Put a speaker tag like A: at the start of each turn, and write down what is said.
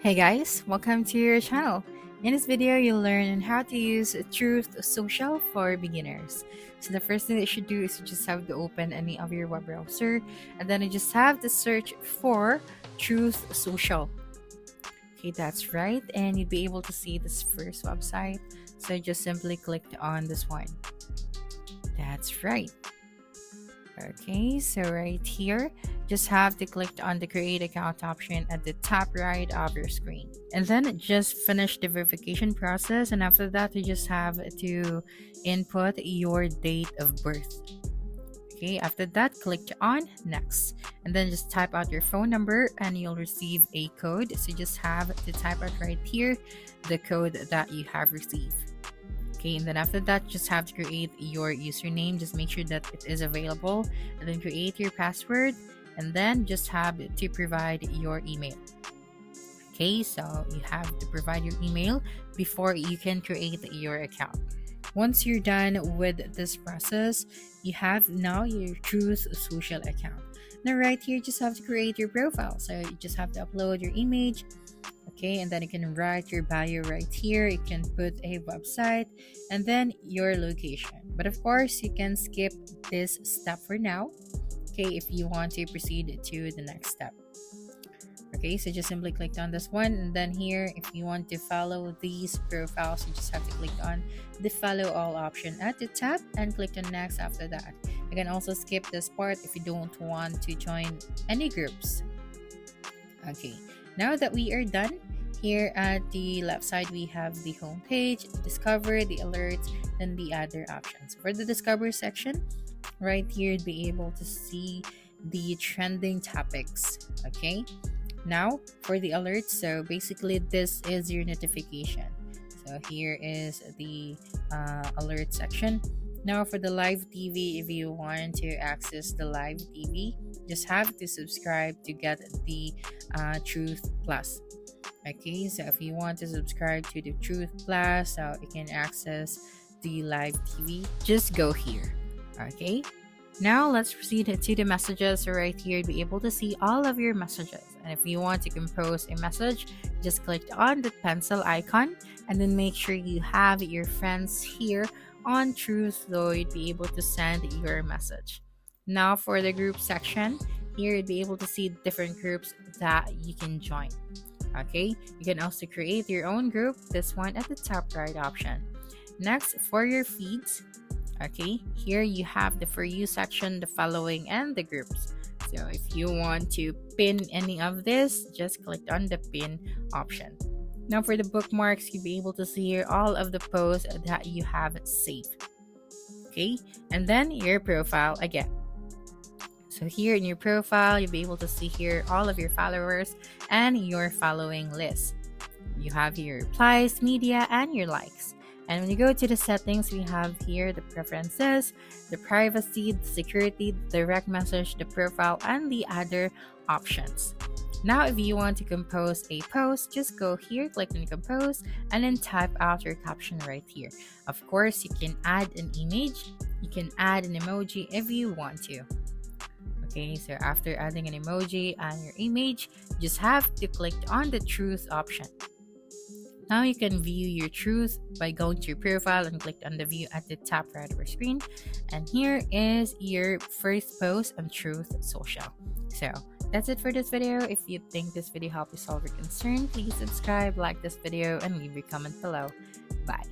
A: Hey guys, welcome to your channel. In this video, you'll learn on how to use Truth Social for beginners. So the first thing that you should do is you just have to open any of your web browser, and then you just have to search for Truth Social. Okay, that's right, and you'd be able to see this first website. So just simply click on this one. That's right. Okay, so right here, just have to click on the create account option at the top right of your screen. And then just finish the verification process. And after that, you just have to input your date of birth. Okay, after that, click on next. And then just type out your phone number and you'll receive a code. So just have to type out right here the code that you have received. Okay, and then after that, just have to create your username. Just make sure that it is available, and then create your password, and then just have to provide your email. Okay, so you have to provide your email before you can create your account. Once you're done with this process, you have now your Truth Social account. Now right here, just have to create your profile. So you just have to upload your image. Okay, and then you can write your bio right here. You can put a website and then your location. But of course, you can skip this step for now. Okay, if you want to proceed to the next step. Okay, so just simply click on this one, and then here, if you want to follow these profiles, you just have to click on the follow all option at the top and click on next after that. You can also skip this part if you don't want to join any groups. Okay, now that we are done, here at the left side we have the home page, the discover, the alerts, and the other options. For the discover section, right here you'd be able to see the trending topics. Okay, now for the alerts, so basically this is your notification. So here is the alert section. Now for the live TV, if you want to access the live TV, just have to subscribe to get the Truth Plus. Okay, so if you want to subscribe to the Truth Plus, so you can access the live TV, just go here. Okay, now let's proceed to the messages. So right here, you'll be able to see all of your messages. And if you want to compose a message, just click on the pencil icon and then make sure you have your friends here on Truth, so you'd be able to send your message. Now for the group section, here you'd be able to see different groups that you can join. Okay, you can also create your own group, this one at the top right option. Next, for your feeds, okay, here you have the for you section, the following, and the groups. So if you want to pin any of this, just click on the pin option. Now for the bookmarks, you'll be able to see here all of the posts that you have saved. Okay, and then your profile again. So here in your profile, you'll be able to see here all of your followers and your following list. You have your replies, media, and your likes. And when you go to the settings, we have here the preferences, the privacy, the security, the direct message, the profile, and the other options. Now, if you want to compose a post, just go here, click on compose, and then type out your caption right here. Of course, you can add an image, you can add an emoji if you want to. Okay, so after adding an emoji and your image, just have to click on the Truth option. Now you can view your Truth by going to your profile and click on the view at the top right of your screen. And here is your first post on Truth Social. So that's it for this video. If you think this video helped you solve your concern, please subscribe, like this video, and leave your comment below. Bye.